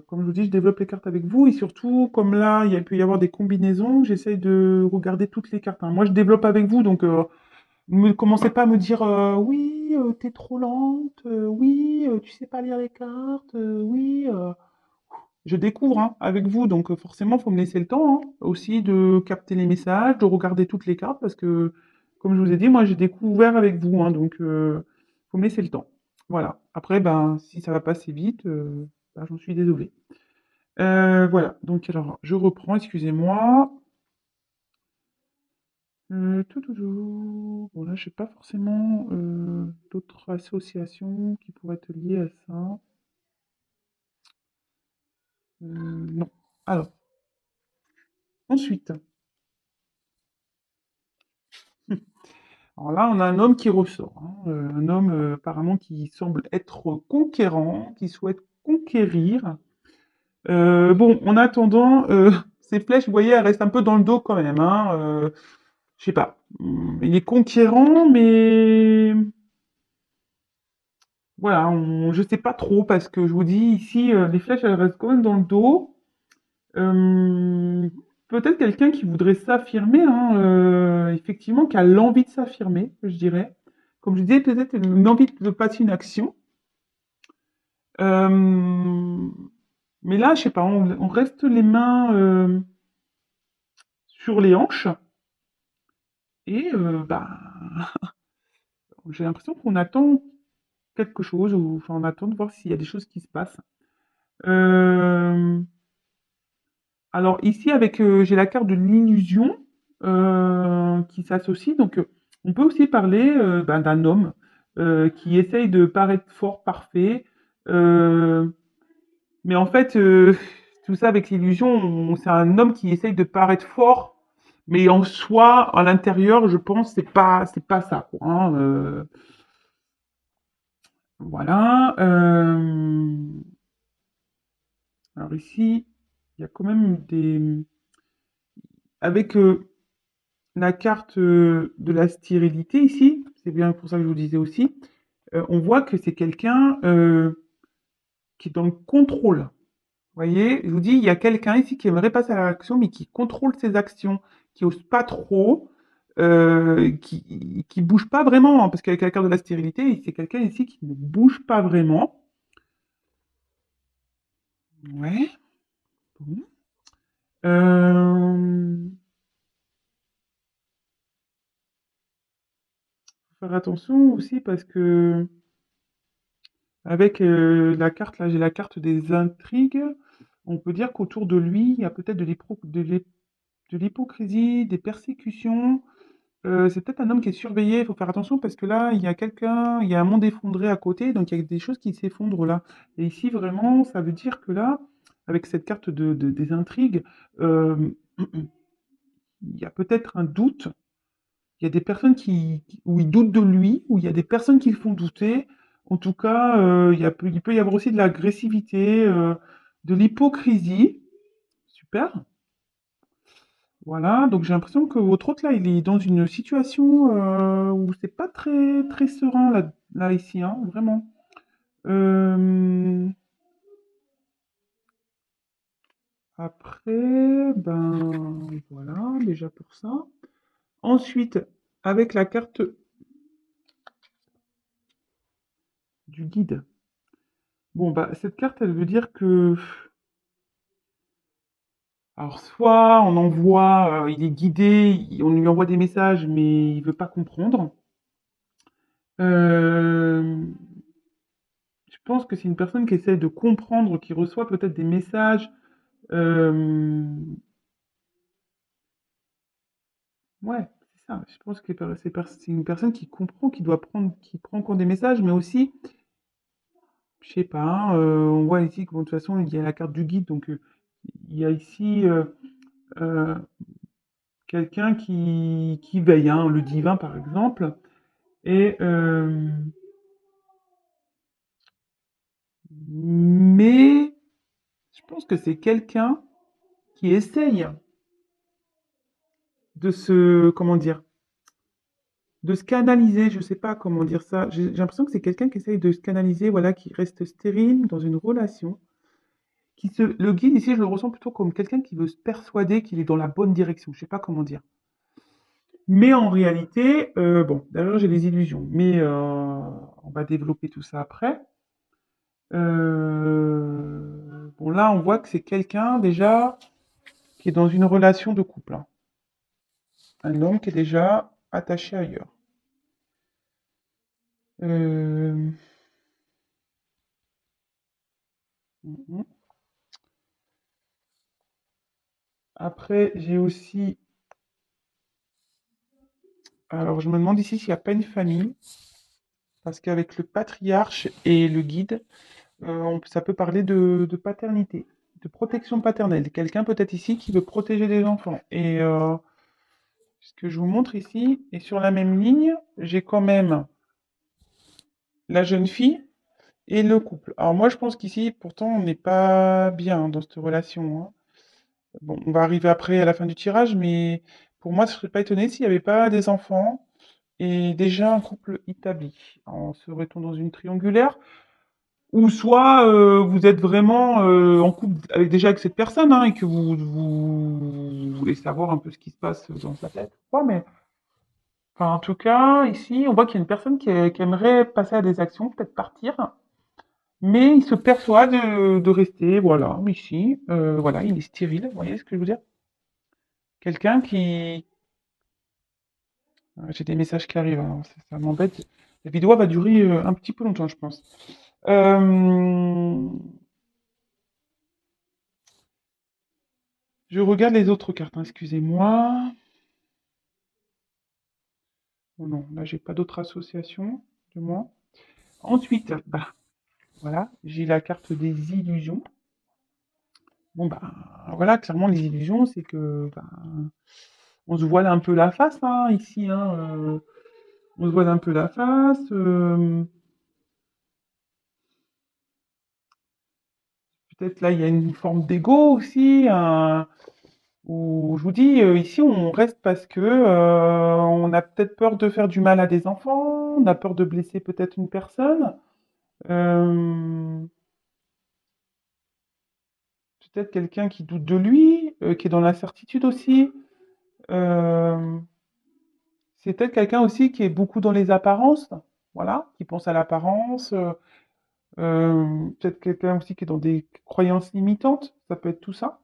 Comme je vous dis, je développe les cartes avec vous et surtout, comme là, il peut y avoir des combinaisons, j'essaye de regarder toutes les cartes, hein. Moi, je développe avec vous, donc ne commencez pas à me dire oui, t'es trop lente, oui, tu sais pas lire les cartes, oui. Je découvre hein, avec vous, donc forcément, il faut me laisser le temps hein, aussi de capter les messages, de regarder toutes les cartes, parce que, comme je vous ai dit, moi, j'ai découvert avec vous, hein, donc faut me laisser le temps. Voilà. Après, ben, si ça va passer vite, ben, j'en suis désolée. Voilà. Donc, alors, je reprends, excusez-moi. Bon, là, je sais pas forcément d'autres associations qui pourraient être liées à ça. Non. Alors, ensuite. Alors là, on a un homme qui ressort, hein, un homme apparemment qui semble être conquérant, qui souhaite conquérir. Bon, en attendant, ces flèches, vous voyez, elles restent un peu dans le dos quand même. Hein, je sais pas. Il est conquérant, mais voilà, je sais pas trop parce que je vous dis ici, les flèches, elles restent quand même dans le dos. Euh, Peut-être quelqu'un qui voudrait s'affirmer, hein, effectivement, qui a l'envie de s'affirmer, je dirais. Comme je disais, peut-être une envie de passer une action. Euh, mais là, je sais pas, on reste les mains sur les hanches et bah, j'ai l'impression qu'on attend quelque chose, ou enfin, on attend de voir s'il y a des choses qui se passent. Euh, Alors ici, avec j'ai la carte de l'illusion qui s'associe, donc on peut aussi parler ben, d'un homme qui essaye de paraître fort, parfait, euh, mais en fait, tout ça avec l'illusion, c'est un homme qui essaye de paraître fort, mais en soi, à l'intérieur, je pense, c'est pas ça, quoi, hein, voilà. Alors ici, il y a quand même des avec la carte de la stérilité ici, c'est bien pour ça que je vous disais aussi, on voit que c'est quelqu'un qui est dans le contrôle. Vous voyez, je vous dis, il y a quelqu'un ici qui aimerait passer à l'action, mais qui contrôle ses actions, qui ose pas trop, qui bouge pas vraiment, hein, parce qu'avec la carte de la stérilité, c'est quelqu'un ici qui ne bouge pas vraiment. Ouais, bon. Faut faire attention aussi parce que avec la carte, là, j'ai la carte des intrigues. On peut dire qu'autour de lui, il y a peut-être de l'hypocrisie, des persécutions. C'est peut-être un homme qui est surveillé. Il faut faire attention parce que là, il y a quelqu'un, il y a un monde effondré à côté, donc il y a des choses qui s'effondrent là. Et ici, vraiment, ça veut dire que là, avec cette carte des intrigues, euh, il y a peut-être un doute. Il y a des personnes où ils doutent de lui, où il y a des personnes qui le font douter. En tout cas, il peut y avoir aussi de l'agressivité, de l'hypocrisie. Super. Voilà, donc j'ai l'impression que votre hôte là, il est dans une situation où c'est pas très très serein là ici, hein, vraiment. Euh, Après, ben voilà, déjà pour ça. Ensuite, avec la carte du guide. Bon, bah cette carte, elle veut dire que alors soit on envoie, il est guidé, on lui envoie des messages, mais il veut pas comprendre. Euh, je pense que c'est une personne qui essaie de comprendre, qui reçoit peut-être des messages. euh, ouais, c'est ça. Je pense que c'est une personne qui comprend, qui prend en compte des messages, mais aussi, je sais pas, hein, on voit ici que bon, de toute façon il y a la carte du guide, donc il y a ici euh, quelqu'un qui veille, hein, le divin par exemple. Et mais je pense que c'est quelqu'un qui essaye de se, comment dire, de se canaliser. Je sais pas comment dire ça. J'ai l'impression que c'est quelqu'un qui essaye de se canaliser, voilà, qui reste stérile dans une relation. Le guide ici, je le ressens plutôt comme quelqu'un qui veut se persuader qu'il est dans la bonne direction. Je sais pas comment dire. Mais en réalité, bon, d'ailleurs j'ai des illusions, mais on va développer tout ça après. Bon, là, on voit que c'est quelqu'un déjà qui est dans une relation de couple, hein. Un homme qui est déjà attaché ailleurs. Euh, mhm. Après, j'ai aussi. Alors, je me demande ici s'il n'y a pas une famille, parce qu'avec le patriarche et le guide, ça peut parler de paternité, de protection paternelle. Quelqu'un peut-être ici qui veut protéger des enfants. Et ce que je vous montre ici, et sur la même ligne, j'ai quand même la jeune fille et le couple. Alors moi, je pense qu'ici, pourtant, on n'est pas bien dans cette relation, hein. Bon, on va arriver après à la fin du tirage, mais pour moi, je ne serais pas étonné s'il n'y avait pas des enfants et déjà un couple établi. Alors, serait-on dans une triangulaire? Ou soit vous êtes vraiment en couple déjà avec cette personne, hein, et que vous voulez savoir un peu ce qui se passe dans sa tête. Ouais, mais enfin, en tout cas, ici, on voit qu'il y a une personne qui aimerait passer à des actions, peut-être partir, mais il se persuade de rester, voilà, ici. Voilà, il est stérile, vous voyez ce que je veux dire? Quelqu'un qui... J'ai des messages qui arrivent, hein, ça m'embête. La vidéo va durer un petit peu longtemps, je pense. Euh, Je regarde les autres cartes, hein, excusez-moi. Oh non, là, j'ai pas d'autres associations de moi. Ensuite, bah, voilà, j'ai la carte des illusions. Bon, bah, voilà, clairement, les illusions, c'est que bah, on se voile un peu la face, hein, ici, hein, on se voile un peu la face. Peut-être là, il y a une forme d'ego aussi, où je vous dis, ici, on reste parce que on a peut-être peur de faire du mal à des enfants, on a peur de blesser peut-être une personne. Euh, Peut-être quelqu'un qui doute de lui, qui est dans l'incertitude aussi. Euh, c'est peut-être quelqu'un aussi qui est beaucoup dans les apparences, voilà, qui pense à l'apparence. Peut-être quelqu'un aussi qui est dans des croyances limitantes, ça peut être tout ça.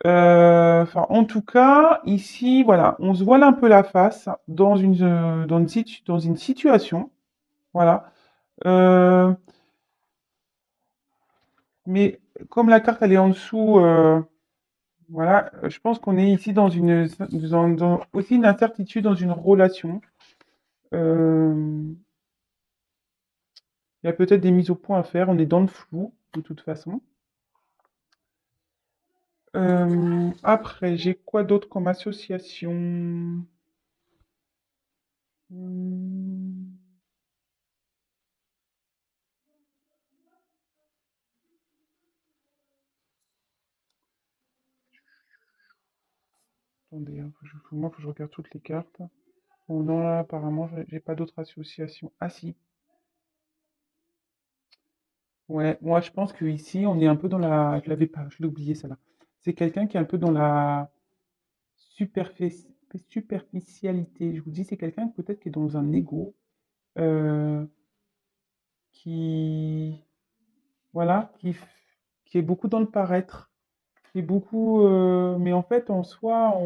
Enfin, en tout cas, ici, voilà, on se voile un peu la face dans une situation, voilà. Euh, mais comme la carte elle est en dessous, voilà, je pense qu'on est ici dans aussi une incertitude dans une relation. Euh, il y a peut-être des mises au point à faire, on est dans le flou, de toute façon. Après, j'ai quoi d'autre comme association? Hmm, attendez, hein, moi, faut que je regarde toutes les cartes. Bon, non, là, apparemment, j'ai pas d'autres associations. Ah si, ouais, moi, je pense que ici, on est un peu dans la... Je l'avais pas, je l'ai oublié, ça là. C'est quelqu'un qui est un peu dans la superfici- superficialité. Je vous dis, c'est quelqu'un peut-être qui est dans un ego, euh, qui, voilà, qui est beaucoup dans le paraître, qui est beaucoup, mais en fait, en soi,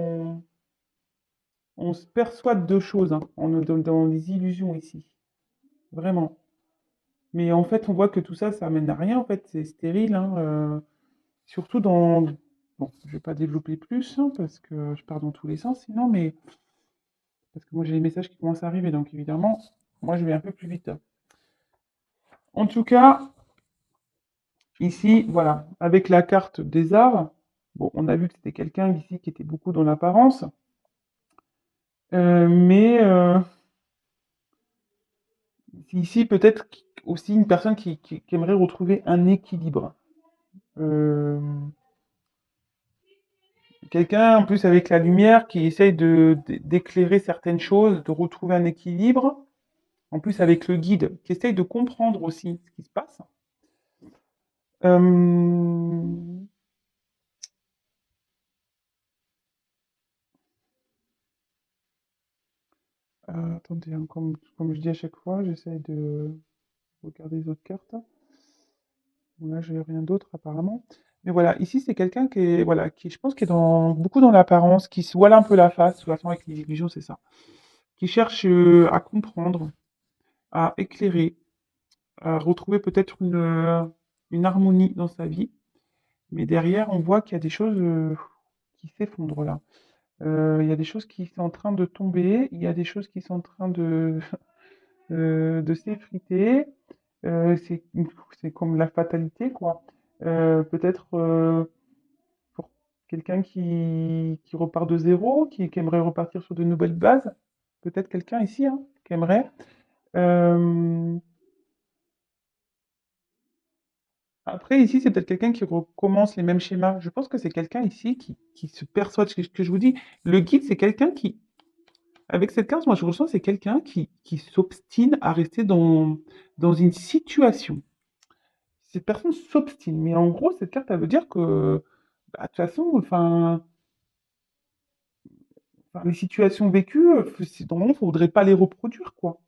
on se persuade de choses, hein, dans les illusions ici, vraiment. Mais en fait, on voit que tout ça, ça amène à rien, en fait, c'est stérile, hein, surtout dans... Bon, je vais pas développer plus, hein, parce que je pars dans tous les sens, sinon, mais... Parce que moi, j'ai les messages qui commencent à arriver, donc évidemment, moi, je vais un peu plus vite. En tout cas, ici, voilà, avec la carte des arts, bon, on a vu que c'était quelqu'un ici qui était beaucoup dans l'apparence, mais ici, peut-être aussi une personne qui aimerait retrouver un équilibre. Euh, Quelqu'un, en plus, avec la lumière, qui essaye d'éclairer certaines choses, de retrouver un équilibre, en plus avec le guide, qui essaye de comprendre aussi ce qui se passe. Euh, attendez, hein, comme je dis à chaque fois, j'essaie de regarder les autres cartes. Bon, là, j'ai rien d'autre apparemment. Mais voilà, ici, c'est quelqu'un qui est, voilà, qui, je pense, qui est beaucoup dans l'apparence, qui se voile un peu la face, de toute façon, avec les illusions, c'est ça. Qui cherche à comprendre, à éclairer, à retrouver peut-être une harmonie dans sa vie. Mais derrière, on voit qu'il y a des choses qui s'effondrent là. Il y a des choses qui sont en train de tomber, il y a des choses qui sont en train de s'effriter. C'est c'est comme la fatalité, quoi. Peut-être pour quelqu'un qui repart de zéro, qui aimerait repartir sur de nouvelles bases. Peut-être quelqu'un ici hein, qui aimerait. Euh, Après, ici, c'est peut-être quelqu'un qui recommence les mêmes schémas. Je pense que c'est quelqu'un ici qui se persuade, ce que je vous dis. Le guide, c'est quelqu'un qui, avec cette carte, moi, je ressens, c'est quelqu'un qui s'obstine à rester dans une situation. Cette personne s'obstine. Mais en gros, cette carte, elle veut dire que, bah, de toute façon, enfin, les situations vécues, normalement, il ne faudrait pas les reproduire, quoi.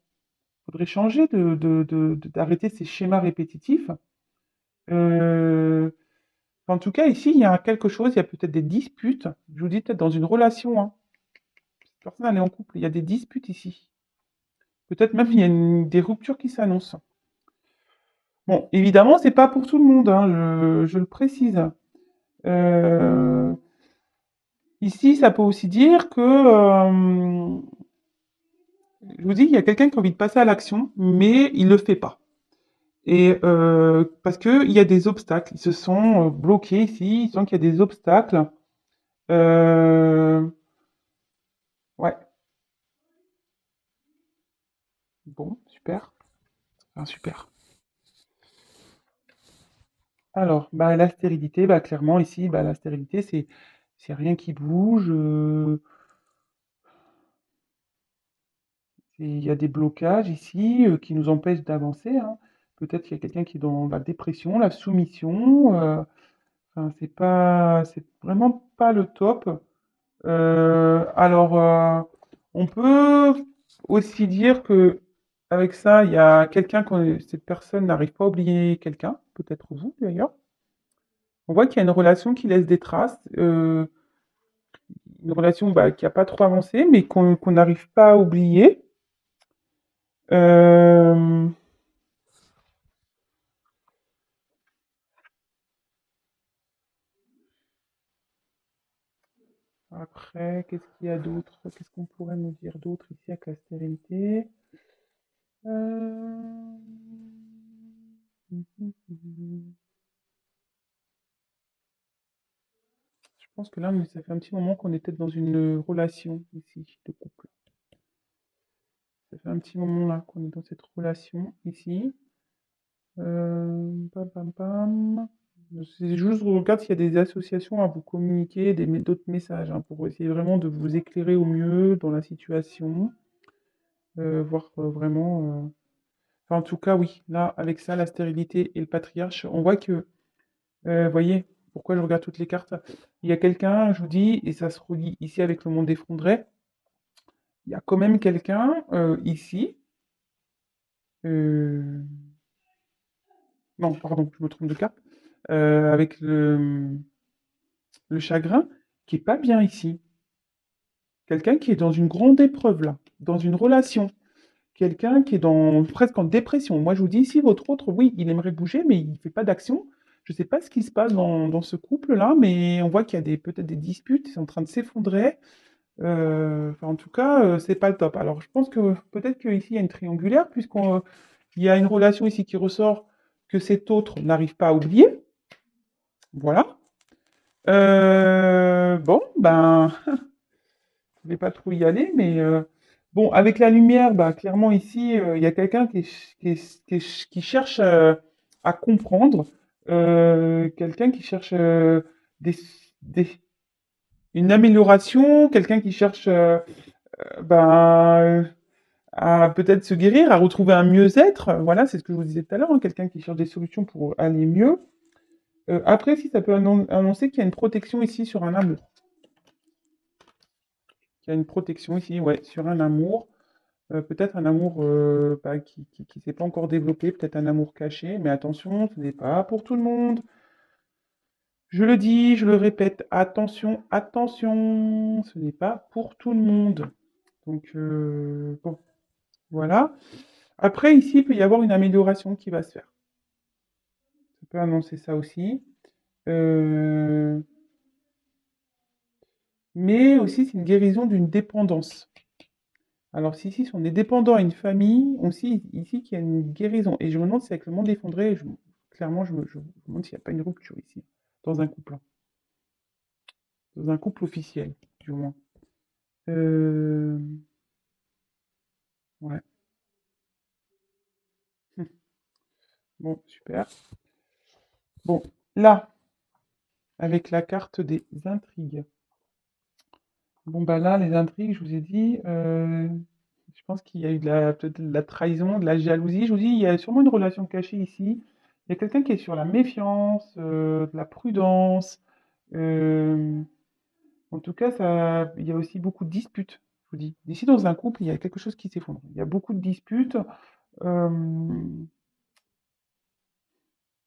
Il faudrait changer d'arrêter ces schémas répétitifs. Euh, En tout cas, ici, il y a quelque chose, il y a peut-être des disputes. Je vous dis peut-être dans une relation, hein. Cette personne, elle est en couple, il y a des disputes ici. Peut-être même il y a des ruptures qui s'annoncent. Bon, évidemment, c'est pas pour tout le monde, hein, je le précise. Euh, Ici, ça peut aussi dire que, je vous dis, il y a quelqu'un qui a envie de passer à l'action, mais il le fait pas. Et parce qu'il y a des obstacles, ils se sont bloqués ici, ils sentent qu'il y a des obstacles. Euh, ouais, bon, super. Enfin, super. Alors, bah, la stérilité, bah, clairement ici, bah, la stérilité, c'est rien qui bouge. Il y a des blocages ici qui nous empêchent d'avancer, hein. Peut-être qu'il y a quelqu'un qui est dans la dépression, la soumission. Enfin, c'est vraiment pas le top. Alors, on peut aussi dire que avec ça, il y a quelqu'un, cette personne n'arrive pas à oublier quelqu'un, peut-être vous d'ailleurs. On voit qu'il y a une relation qui laisse des traces, une relation bah, qui n'a pas trop avancé, mais qu'on n'arrive pas à oublier. Euh, Après, qu'est-ce qu'il y a d'autre? Qu'est-ce qu'on pourrait nous dire d'autre ici avec la stérilité? Euh, Je pense que là, ça fait un petit moment qu'on est peut-être dans une relation ici, de couple. Ça fait un petit moment là qu'on est dans cette relation ici. Pam, pam, pam. C'est juste, je regarde s'il y a des associations à vous communiquer, d'autres messages, hein, pour essayer vraiment de vous éclairer au mieux dans la situation, voir vraiment. Enfin, en tout cas, oui, là, avec ça, la stérilité et le patriarche, on voit que, vous voyez, pourquoi je regarde toutes les cartes? Il y a quelqu'un, je vous dis, et ça se relie ici avec le monde effondré, il y a quand même quelqu'un ici. euh, Non, pardon, je me trompe de carte. Avec le chagrin, qui est pas bien ici. Quelqu'un qui est dans une grande épreuve là, dans une relation. Quelqu'un qui est presque en dépression. Moi, je vous dis ici, votre autre, oui, il aimerait bouger, mais il ne fait pas d'action. Je ne sais pas ce qui se passe dans ce couple-là, mais on voit qu'il y a peut-être des disputes, ils sont en train de s'effondrer. Enfin, en tout cas, c'est pas le top. Alors, je pense que peut-être qu'ici, il y a une triangulaire, puisqu'il y a une relation ici qui ressort que cet autre n'arrive pas à oublier. Voilà. Bon, ben, je vais pas trop y aller, mais bon, avec la lumière, bah, clairement ici, il y a quelqu'un qui cherche à comprendre, quelqu'un qui cherche des, des- une amélioration, quelqu'un qui cherche ben, à peut-être se guérir, à retrouver un mieux-être. Voilà, c'est ce que je vous disais tout à l'heure, hein, quelqu'un qui cherche des solutions pour aller mieux. Après, si ça peut annoncer qu'il y a une protection ici sur un amour. Qu'il y a une protection ici, ouais, sur un amour. Peut-être un amour bah, qui s'est pas encore développé, peut-être un amour caché, mais attention, ce n'est pas pour tout le monde. Je le dis, je le répète, attention, attention, ce n'est pas pour tout le monde. Donc, bon, voilà. Après, ici, il peut y avoir une amélioration qui va se faire. Ça peut annoncer ça aussi. Euh, mais aussi, c'est une guérison d'une dépendance. Alors, si ici, on est dépendant à une famille, on sait ici qu'il y a une guérison. Et je me demande si avec le monde effondré, clairement, je me demande s'il n'y a pas une rupture ici, dans un couple, hein. Dans un couple officiel, du moins. Euh, ouais. Bon, super. Bon, là, avec la carte des intrigues. Bon, bah là, les intrigues, je vous ai dit, je pense qu'il y a eu peut-être de la trahison, de la jalousie. Je vous dis, il y a sûrement une relation cachée ici. Il y a quelqu'un qui est sur la méfiance, de la prudence. euh, En tout cas, il y a aussi beaucoup de disputes, je vous dis. Ici, dans un couple, il y a quelque chose qui s'effondre. Il y a beaucoup de disputes. euh,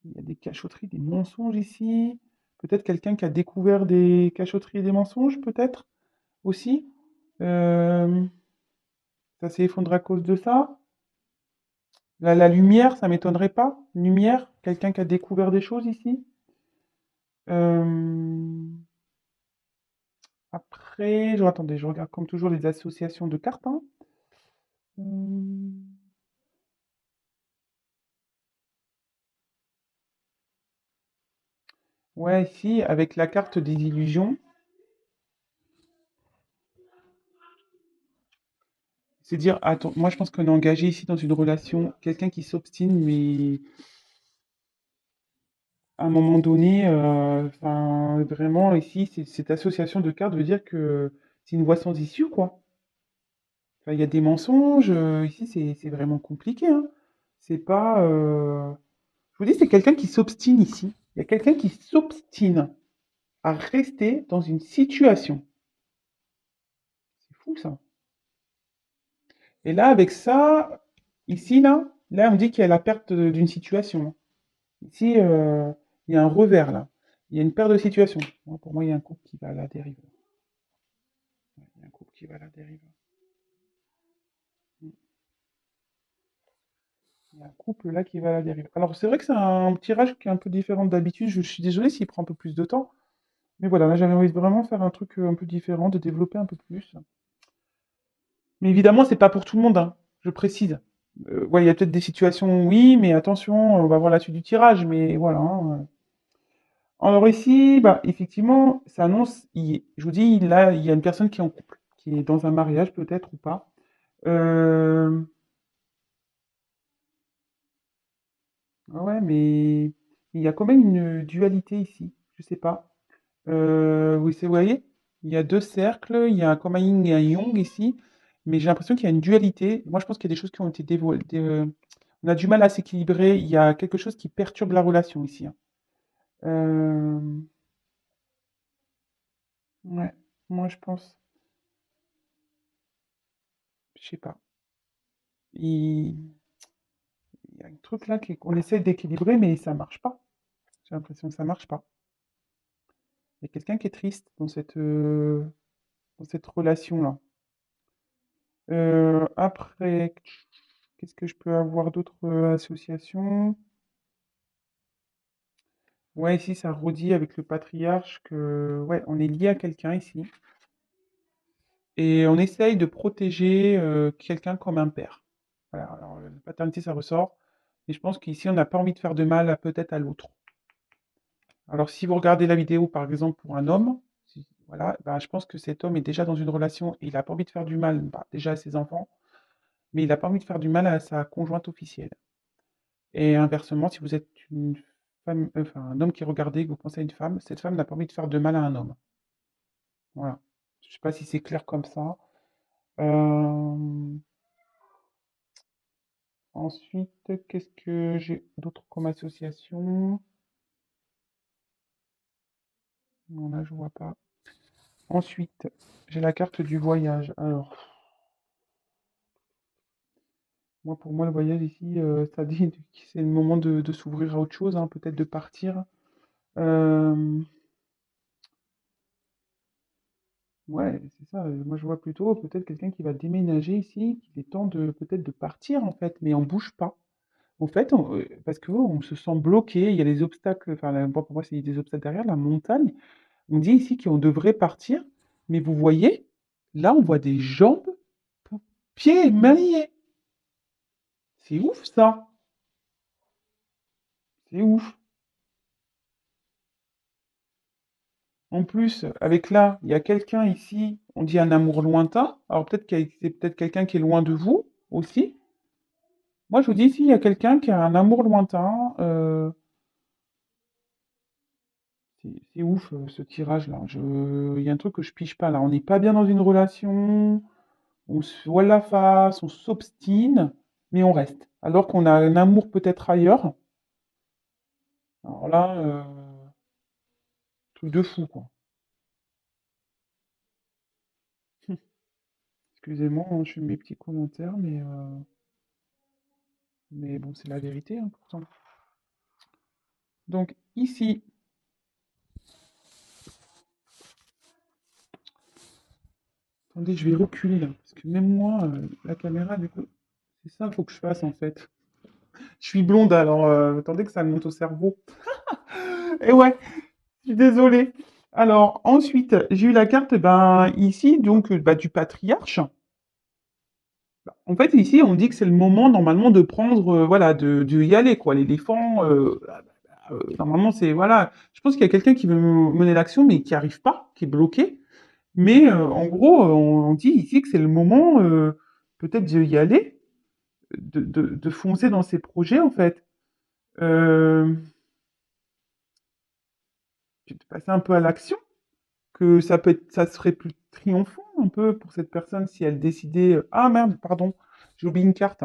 il y a des cachotteries, des mensonges ici. Peut-être quelqu'un qui a découvert des cachotteries et des mensonges, peut-être aussi. Euh, Ça s'est effondré à cause de ça. La lumière, ça m'étonnerait pas. Lumière, quelqu'un qui a découvert des choses ici. Euh, Attendez, je regarde comme toujours les associations de cartes, hein. Hum, Ouais, ici, avec la carte des illusions, c'est dire, attends, moi je pense qu'on est engagé ici dans une relation, quelqu'un qui s'obstine, mais à un moment donné, enfin, vraiment, ici, cette association de cartes veut dire que c'est une voie sans issue, quoi. Enfin, il y a des mensonges, ici, c'est vraiment compliqué, hein. C'est pas. Je vous dis, c'est quelqu'un qui s'obstine ici. Il y a quelqu'un qui s'obstine à rester dans une situation. C'est fou, ça. Et là, avec ça, ici, là, on dit qu'il y a la perte d'une situation. Ici, il y a un revers, là. Il y a une perte de situation. Moi, pour moi, il y a un couple qui va à la dérive. Ouais, il y a un couple qui va à la dérive. Mm. Il y a un couple là qui va à la dérive. Alors, c'est vrai que c'est un tirage qui est un peu différent d'habitude. Je suis désolé s'il prend un peu plus de temps. Mais voilà, là, j'avais envie de vraiment faire un truc un peu différent, de développer un peu plus. Mais évidemment, c'est pas pour tout le monde, hein, je précise. Ouais, il y a peut-être des situations, oui, mais attention, on va voir la suite du tirage, mais voilà, hein. Alors ici, bah, effectivement, ça annonce, je vous dis, là, il y a une personne qui est en couple, qui est dans un mariage peut-être ou pas. Euh, ouais, mais il y a quand même une dualité ici, je sais pas. Oui, vous voyez, il y a deux cercles, il y a comme un yin et un yang ici, mais j'ai l'impression qu'il y a une dualité. Moi, je pense qu'il y a des choses qui ont été dévoilées. On a du mal à s'équilibrer, il y a quelque chose qui perturbe la relation ici, hein. Euh, ouais, moi, je pense, je sais pas. Il, il y a un truc là qu'on essaie d'équilibrer, mais ça marche pas. J'ai l'impression que ça marche pas. Il y a quelqu'un qui est triste dans cette relation-là. Après, qu'est-ce que je peux avoir d'autres associations? Ouais, ici, ça redit avec le patriarche que, ouais, on est lié à quelqu'un ici. Et on essaye de protéger quelqu'un comme un père. Voilà, alors la paternité, ça ressort. Mais je pense qu'ici, on n'a pas envie de faire de mal peut-être à l'autre. Alors, si vous regardez la vidéo, par exemple, pour un homme, voilà, bah, je pense que cet homme est déjà dans une relation et il n'a pas envie de faire du mal, bah, déjà à ses enfants, mais il n'a pas envie de faire du mal à sa conjointe officielle. Et inversement, si vous êtes une femme, enfin, un homme qui regardait, que vous pensez à une femme, cette femme n'a pas envie de faire de mal à un homme. Voilà. Je sais pas si c'est clair comme ça. Euh, Ensuite, qu'est-ce que j'ai d'autre comme association? Non, là, je vois pas. Ensuite, j'ai la carte du voyage. Alors, pour moi, le voyage ici, ça dit que c'est le moment de s'ouvrir à autre chose, hein, peut-être de partir. Euh, ouais, c'est ça. Moi, je vois plutôt peut-être quelqu'un qui va déménager ici, qu'il est temps de peut-être de partir, en fait, mais on bouge pas. En fait, parce que on se sent bloqué, il y a des obstacles, enfin, pour moi, c'est des obstacles derrière, la montagne. On dit ici qu'on devrait partir, mais vous voyez, là, on voit des jambes, pieds et mains liés. C'est ouf, ça. C'est ouf. En plus, avec là, il y a quelqu'un ici, on dit un amour lointain. Alors peut-être que c'est peut-être quelqu'un qui est loin de vous aussi. Moi, je vous dis ici, il y a quelqu'un qui a un amour lointain. C'est ouf, ce tirage-là. Il y a un truc que je pige pas là. On n'est pas bien dans une relation. On se voit la face, on s'obstine, mais on reste. Alors qu'on a un amour peut-être ailleurs. Alors là, truc de fou, quoi. Excusez-moi, hein, je fais mes petits commentaires, mais bon, c'est la vérité, hein, pourtant. Donc ici, attendez, je vais reculer là, parce que même moi, la caméra, du coup, c'est ça qu'il faut que je fasse en fait. Je suis blonde, alors attendez que ça me monte au cerveau. Et ouais, je suis désolée. Alors ensuite, j'ai eu la carte, ben ici, donc du patriarche. En fait, ici, on dit que c'est le moment normalement de prendre, voilà, de y aller, quoi. L'éléphant, normalement, c'est voilà. Je pense qu'il y a quelqu'un qui veut mener l'action, mais qui arrive pas, qui est bloqué. Mais en gros, on dit ici que c'est le moment, peut-être d'y aller, de foncer dans ses projets, en fait. Euh, de passer un peu à l'action, que ça serait plus triomphant un peu pour cette personne si elle décidait. Ah merde, pardon, j'ai oublié une carte.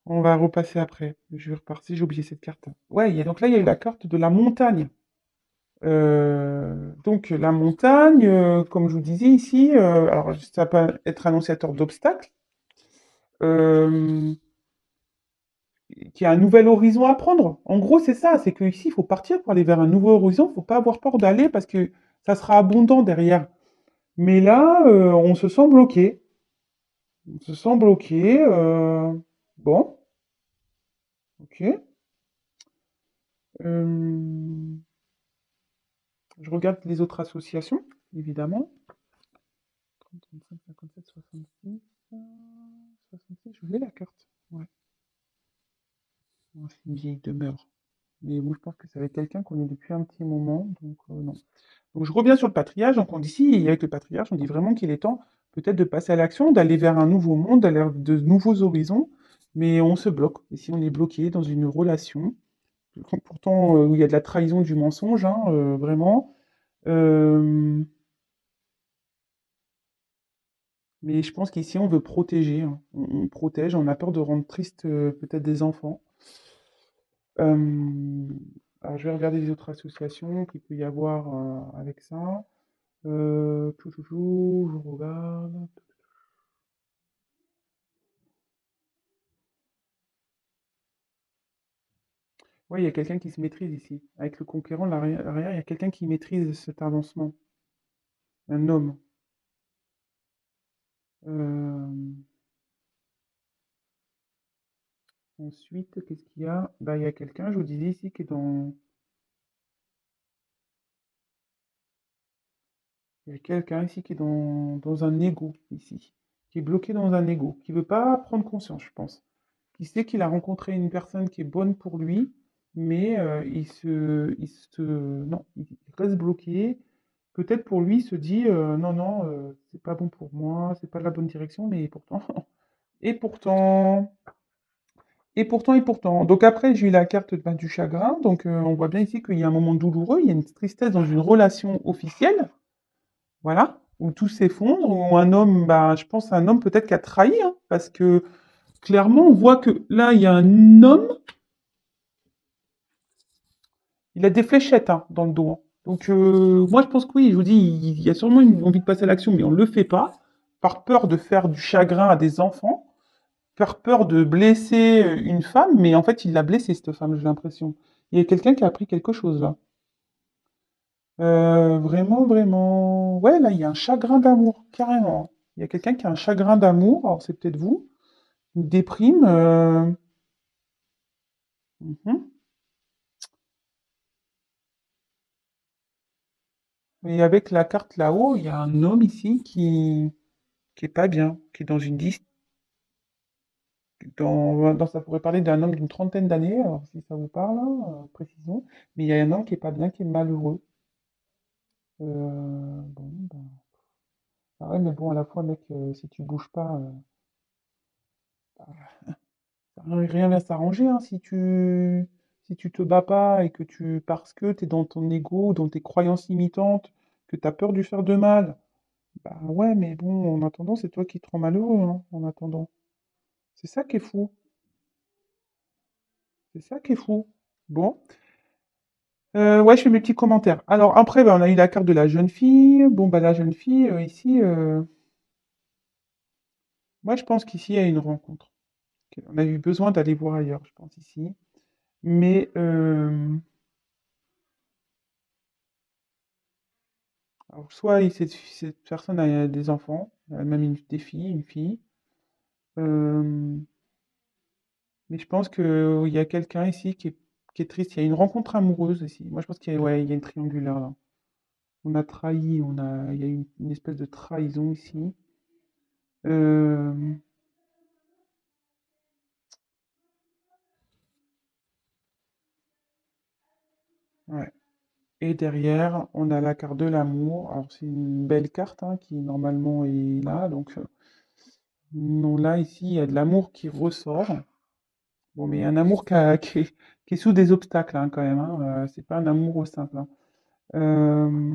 On va repasser après. Je vais repartir, j'ai oublié cette carte. Ouais, donc là, il y a eu la carte de la montagne. Donc la montagne, comme je vous disais ici, alors ça peut être annonciateur d'obstacles, euh, qui a un nouvel horizon à prendre. En gros, c'est ça, c'est qu'ici, il faut partir pour aller vers un nouveau horizon, il ne faut pas avoir peur d'aller parce que ça sera abondant derrière. Mais là, on se sent bloqué. On se sent bloqué. Bon, ok. Euh, je regarde les autres associations, évidemment. 30, 35, 57, 66. 66, je voulais la carte. Ouais. Ouais, c'est une vieille demeure. Mais bon, je pense que ça va être quelqu'un qu'on est depuis un petit moment, donc non. Donc je reviens sur le patriarche. Donc on dit ici, et avec le patriarche, on dit vraiment qu'il est temps peut-être de passer à l'action, d'aller vers un nouveau monde, d'aller vers de nouveaux horizons, mais on se bloque. Et si on est bloqué dans une relation, pourtant où il y a de la trahison, du mensonge, hein, vraiment. euh, mais je pense qu'ici on veut protéger, hein. On protège, on a peur de rendre triste peut-être des enfants. Euh, alors je vais regarder les autres associations qu'il peut y avoir avec ça. Je regarde. Oui, il y a quelqu'un qui se maîtrise ici. Avec le conquérant, l'arrière, il y a quelqu'un qui maîtrise cet avancement. Un homme. Euh, ensuite, qu'est-ce qu'il y a? Bah, il y a quelqu'un, je vous disais ici, qui est dans. Il y a quelqu'un ici qui est dans un ego, ici. Qui est bloqué dans un ego. Qui veut pas prendre conscience, je pense. Qui sait qu'il a rencontré une personne qui est bonne pour lui, mais non, il reste bloqué. Peut-être pour lui, il se dit non, non, c'est pas bon pour moi, c'est pas la bonne direction, mais pourtant, et pourtant, et pourtant. Donc après, j'ai eu la carte du chagrin, donc on voit bien ici qu'il y a un moment douloureux, il y a une tristesse dans une relation officielle, voilà, où tout s'effondre, où un homme, bah, je pense à un homme peut-être qui a trahi, hein, parce que clairement, on voit que là, il y a un homme. Il a des fléchettes hein, dans le dos, hein. Donc, moi, je pense que oui, je vous dis, il y a sûrement une envie de passer à l'action, mais on ne le fait pas, par peur de faire du chagrin à des enfants, par peur de blesser une femme, mais en fait, il l'a blessée, cette femme, j'ai l'impression. Il y a quelqu'un qui a appris quelque chose, là. Vraiment, vraiment. Ouais, là, il y a un chagrin d'amour, carrément. Il y a quelqu'un qui a un chagrin d'amour, alors c'est peut-être vous, une déprime. Mhm. Et avec la carte là-haut, il y a un homme ici qui est pas bien, qui est dans une ça pourrait parler d'un homme d'une trentaine d'années, alors si ça vous parle, hein, précisons. Mais il y a un homme qui est pas bien, qui est malheureux. Bon, ben, ah ouais, mais bon, à la fois, mec, si tu bouges pas, rien va s'arranger, hein, si tu te bats pas et que parce que tu es dans ton ego, dans tes croyances limitantes, que tu as peur de lui faire de mal, bah ouais, mais bon, en attendant, c'est toi qui te rends malheureux, hein, en attendant. C'est ça qui est fou. C'est ça qui est fou. Bon. Ouais, je fais mes petits commentaires. Alors après, bah, on a eu la carte de la jeune fille. Bon, bah la jeune fille, ici, moi je pense qu'ici, il y a une rencontre. On a eu besoin d'aller voir ailleurs, je pense, ici. Mais, alors, soit cette personne a des enfants, même des filles, une fille. euh, mais je pense qu'il y a quelqu'un ici qui est triste. Il y a une rencontre amoureuse ici. Moi, je pense qu'il y a, ouais, il y a une triangulaire là. On a trahi, il y a une espèce de trahison ici. Euh, ouais. Et derrière, on a la carte de l'amour. Alors, c'est une belle carte hein, qui normalement est là. Donc, non, là, ici, il y a de l'amour qui ressort. Bon, mais un amour qui est sous des obstacles hein, quand même. Hein. C'est pas un amour au simple. Hein. Euh,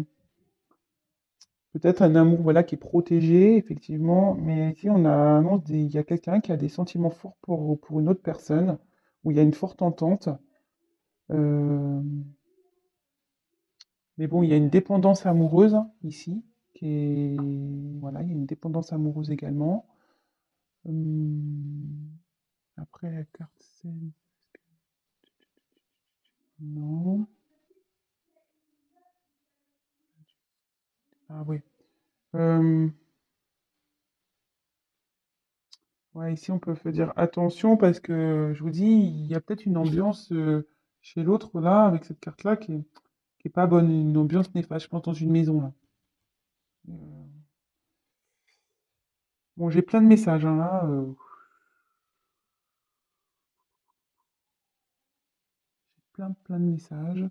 Peut-être un amour voilà, qui est protégé, effectivement. Mais ici, il y a quelqu'un qui a des sentiments forts pour une autre personne, où il y a une forte entente. Euh, mais bon, il y a une dépendance amoureuse hein, ici, qui est... Voilà, il y a une dépendance amoureuse également. Hum, Après, la carte, c'est... Non. Ah oui. Euh, ouais, ici, on peut se dire attention parce que, je vous dis, il y a peut-être une ambiance chez l'autre, là, avec cette carte-là, qui est pas bonne, une ambiance néfaste, je pense, dans une maison, là. Euh, bon, j'ai plein de messages, hein, là. Plein, plein de messages.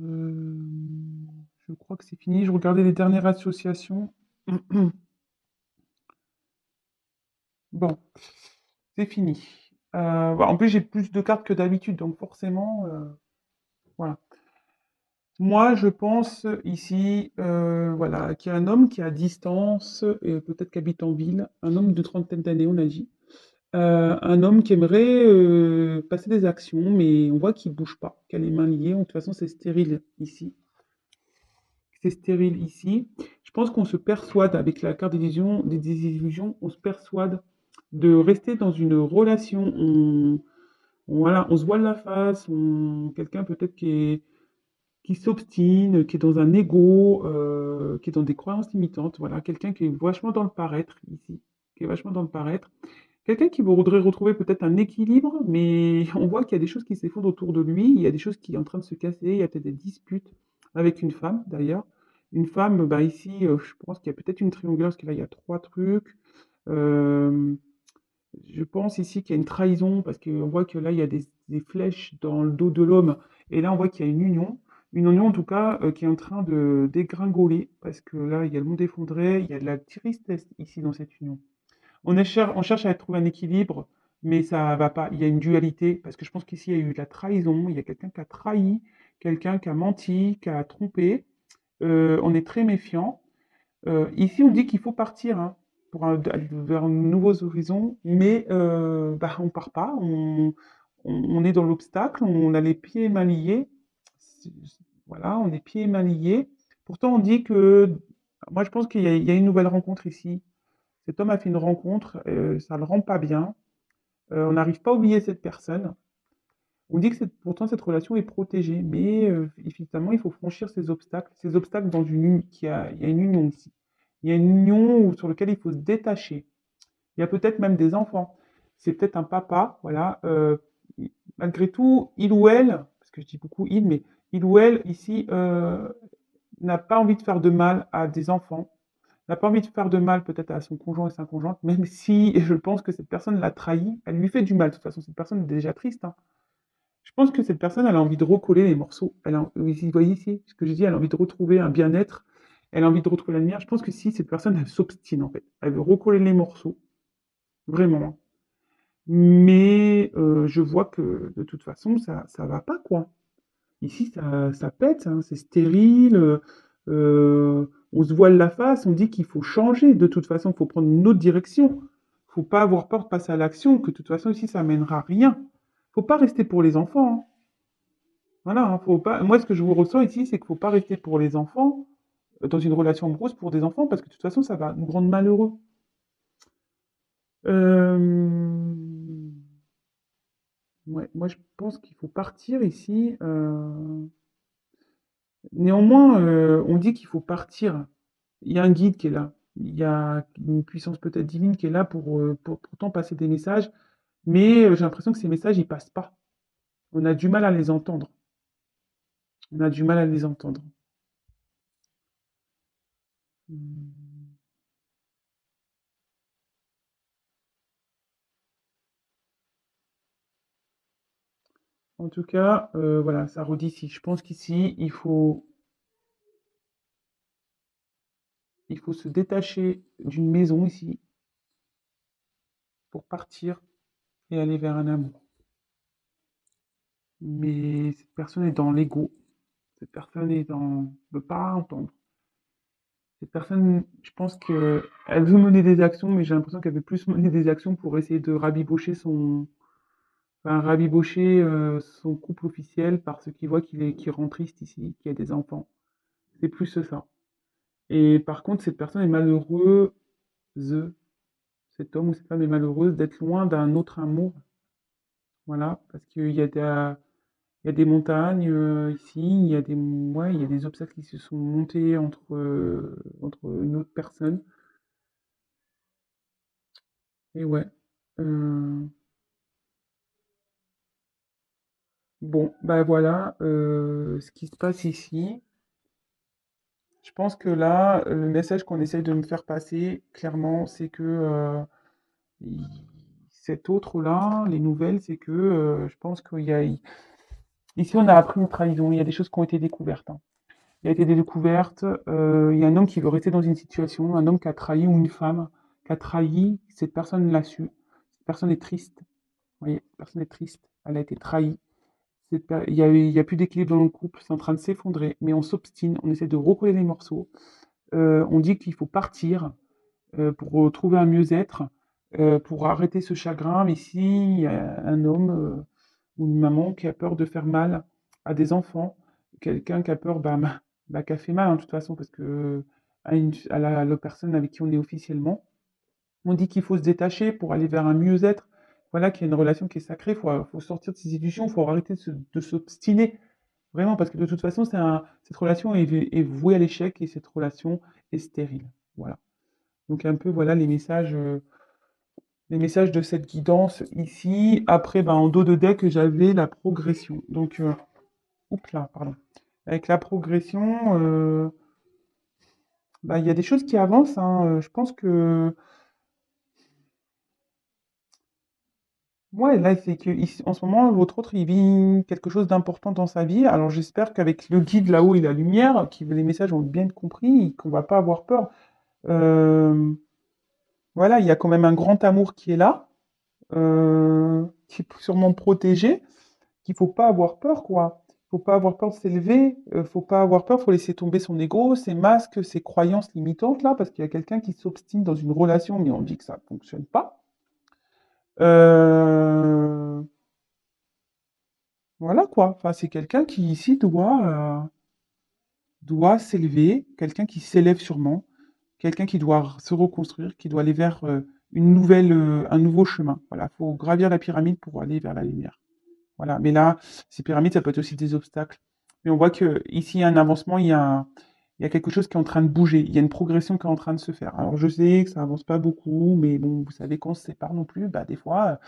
Euh, je crois que c'est fini. Je regardais les dernières associations. Bon, c'est fini. Bah, en plus, j'ai plus de cartes que d'habitude, donc forcément, voilà. Moi, je pense ici, voilà, qu'il y a un homme qui est à distance, peut-être qui habite en ville, un homme de trentaine d'années, on a dit. Un homme qui aimerait passer des actions, mais on voit qu'il bouge pas, qu'il a les mains liées. De toute façon, c'est stérile ici. C'est stérile ici. Je pense qu'on se persuade, avec la carte des désillusions, on se persuade de rester dans une relation. Voilà, on se voile la face, quelqu'un peut-être qui s'obstine, qui est dans un ego, qui est dans des croyances limitantes. Voilà, quelqu'un qui est vachement dans le paraître ici, qui est vachement dans le paraître. Quelqu'un qui voudrait retrouver peut-être un équilibre, mais on voit qu'il y a des choses qui s'effondrent autour de lui, il y a des choses qui sont en train de se casser, il y a peut-être des disputes avec une femme d'ailleurs. Une femme, bah ici, je pense qu'il y a peut-être une triangulaire, parce que là, il y a trois trucs. Euh, je pense ici qu'il y a une trahison, parce qu'on voit que là, il y a des flèches dans le dos de l'homme, et là, on voit qu'il y a une union en tout cas, qui est en train de dégringoler, parce que là, il y a le monde effondré, il y a de la tristesse ici dans cette union. On cherche à trouver un équilibre, mais ça va pas. Il y a une dualité, parce que je pense qu'ici, il y a eu de la trahison, il y a quelqu'un qui a trahi, quelqu'un qui a menti, qui a trompé. On est très méfiant. Ici, on dit qu'il faut partir hein, pour aller vers de nouveaux horizons, mais bah, on part pas. On est dans l'obstacle, on a les pieds et mains liés. Voilà, on est pieds et mains liés. Pourtant, on dit que... Moi, je pense qu'il y a une nouvelle rencontre ici. Cet homme a fait une rencontre, ça le rend pas bien. On n'arrive pas à oublier cette personne. On dit que pourtant cette relation est protégée, mais effectivement, il faut franchir ces obstacles. Ces obstacles dans il y a une union ici. Il y a une union sur laquelle il faut se détacher. Il y a peut-être même des enfants. C'est peut-être un papa, voilà. Malgré tout, il ou elle, parce que je dis beaucoup il, mais il ou elle ici n'a pas envie de faire de mal à des enfants, n'a pas envie de faire de mal peut-être à son conjoint et sa conjointe, même si je pense que cette personne l'a trahi, elle lui fait du mal. De toute façon, cette personne est déjà triste, hein. Je pense que cette personne, elle a envie de recoller les morceaux. Vous voyez ici ce que je dis, elle a envie de retrouver un bien-être, elle a envie de retrouver la lumière. Je pense que si cette personne, elle s'obstine en fait, elle veut recoller les morceaux, vraiment, hein. Mais je vois que de toute façon, ça va pas, quoi. Ici, ça pète, hein, c'est stérile, on se voile la face, on dit qu'il faut changer. De toute façon, il faut prendre une autre direction. Faut pas avoir peur de passer à l'action, que de toute façon, ici, ça mènera à rien. Faut pas rester pour les enfants, hein. Voilà, hein, faut pas... Moi, ce que je vous ressens ici, c'est qu'il faut pas rester pour les enfants, dans une relation amoureuse pour des enfants, parce que de toute façon, ça va nous rendre malheureux. Euh, Ouais, moi, je pense qu'il faut partir ici. Néanmoins, on dit qu'il faut partir. Il y a un guide qui est là. Il y a une puissance peut-être divine qui est là pour pourtant passer des messages, mais j'ai l'impression que ces messages, ils passent pas. On a du mal à les entendre. On a du mal à les entendre. Hmm. En tout cas, voilà, ça redit ici. Je pense qu'ici, il faut se détacher d'une maison ici pour partir et aller vers un amour. Mais cette personne est dans l'ego. Cette personne est dans... ne veut pas entendre. Cette personne, je pense qu'elle veut mener des actions, mais j'ai l'impression qu'elle veut plus mener des actions pour essayer de rabibocher son couple officiel parce qu'il voit qu'il rend triste ici, qu'il y a des enfants. C'est plus ça. Et par contre, cette personne est malheureuse, cet homme ou cette femme est malheureuse d'être loin d'un autre amour. Voilà, parce qu'il y a il y a des montagnes ici, il y a des obstacles qui se sont montés entre une autre personne. Et ouais. Euh, bon, bah voilà ce qui se passe ici. Je pense que là, le message qu'on essaye de me faire passer, clairement, c'est que il- cet autre-là, les nouvelles, c'est que je pense qu'il y a... Ici, on a appris une trahison. Il y a des choses qui ont été découvertes, hein. Il y a été des découvertes. Il y a un homme qui veut rester dans une situation, un homme qui a trahi ou une femme qui a trahi. Cette personne l'a su. Cette personne est triste. Vous voyez, cette personne est triste. Elle a été trahie. Il y a plus d'équilibre dans le couple. C'est en train de s'effondrer. Mais on s'obstine. On essaie de recoller les morceaux. On dit qu'il faut partir pour retrouver un mieux-être, pour arrêter ce chagrin. Mais s'il y a un homme ou une maman qui a peur de faire mal à des enfants, quelqu'un qui a peur, qui a fait mal, hein, de toute façon, parce que à la personne avec qui on est officiellement, on dit qu'il faut se détacher pour aller vers un mieux-être. Voilà, qu'il y a une relation qui est sacrée, faut sortir de ces illusions, il faut arrêter de s'obstiner. Vraiment, parce que de toute façon, cette relation est vouée à l'échec et cette relation est stérile. Voilà. Donc un peu, voilà les messages de cette guidance ici. Après, en dos de deck, j'avais la progression. Donc, oups là, pardon. Avec la progression, il y a des choses qui avancent, hein. Je pense que, ouais, là, c'est que en ce moment, votre autre, il vit quelque chose d'important dans sa vie. Alors, j'espère qu'avec le guide là-haut et la lumière, les messages vont bien être compris, et qu'on va pas avoir peur. Euh, voilà, il y a quand même un grand amour qui est là, qui est sûrement protégé. Qu'il faut pas avoir peur, quoi. Faut pas avoir peur de s'élever, faut pas avoir peur, faut laisser tomber son ego, ses masques, ses croyances limitantes, là, parce qu'il y a quelqu'un qui s'obstine dans une relation, mais on dit que ça fonctionne pas. Euh, voilà, quoi. Enfin, c'est quelqu'un qui, ici, doit... doit s'élever, quelqu'un qui s'élève sûrement, quelqu'un qui doit se reconstruire, qui doit aller vers un nouveau chemin. Voilà, il faut gravir la pyramide pour aller vers la lumière. Voilà, mais là, ces pyramides, ça peut être aussi des obstacles. Mais on voit que ici, il y a un avancement, il y a quelque chose qui est en train de bouger, il y a une progression qui est en train de se faire. Alors, je sais que ça avance pas beaucoup, mais bon, vous savez, quand on se sépare non plus, bah, des fois,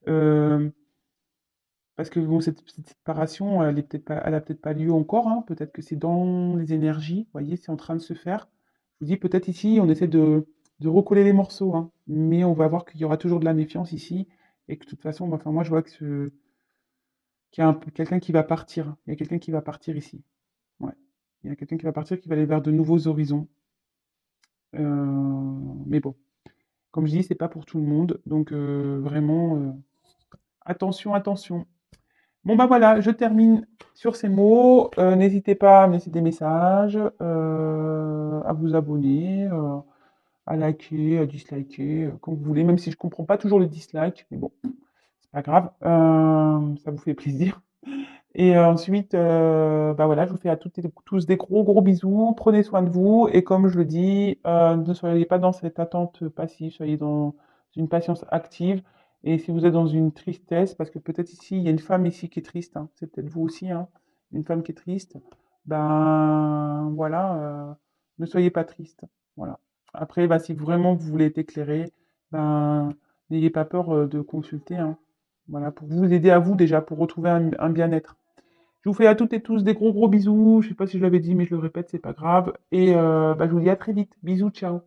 euh, parce que bon, cette séparation, elle a peut-être pas lieu encore, hein. Peut-être que c'est dans les énergies, vous voyez, c'est en train de se faire. Je vous dis, peut-être ici, on essaie de recoller les morceaux, hein, mais on va voir qu'il y aura toujours de la méfiance ici, et que de toute façon, enfin, moi, je vois que qu'il y a quelqu'un qui va partir. Il y a quelqu'un qui va partir ici. Ouais. Il y a quelqu'un qui va partir, qui va aller vers de nouveaux horizons. Mais bon, comme je dis, c'est pas pour tout le monde, donc vraiment, attention, attention. Bon bah voilà, je termine sur ces mots. N'hésitez pas à me laisser des messages, à vous abonner, à liker, à disliker, comme vous voulez, même si je comprends pas toujours les dislikes, mais bon, c'est pas grave, ça vous fait plaisir. Et ensuite, bah voilà, je vous fais à toutes et tous des gros gros bisous. Prenez soin de vous et comme je le dis, ne soyez pas dans cette attente passive, soyez dans une patience active. Et si vous êtes dans une tristesse, parce que peut-être ici, il y a une femme ici qui est triste, hein, c'est peut-être vous aussi, hein, une femme qui est triste, ben voilà, ne soyez pas triste. Voilà. Après, bah, si vraiment vous voulez être éclairé, ben n'ayez pas peur de consulter, hein. Voilà, pour vous aider à vous déjà, pour retrouver un bien-être. Je vous fais à toutes et tous des gros gros bisous. Je sais pas si je l'avais dit, mais je le répète, c'est pas grave. Et bah, je vous dis à très vite. Bisous, ciao.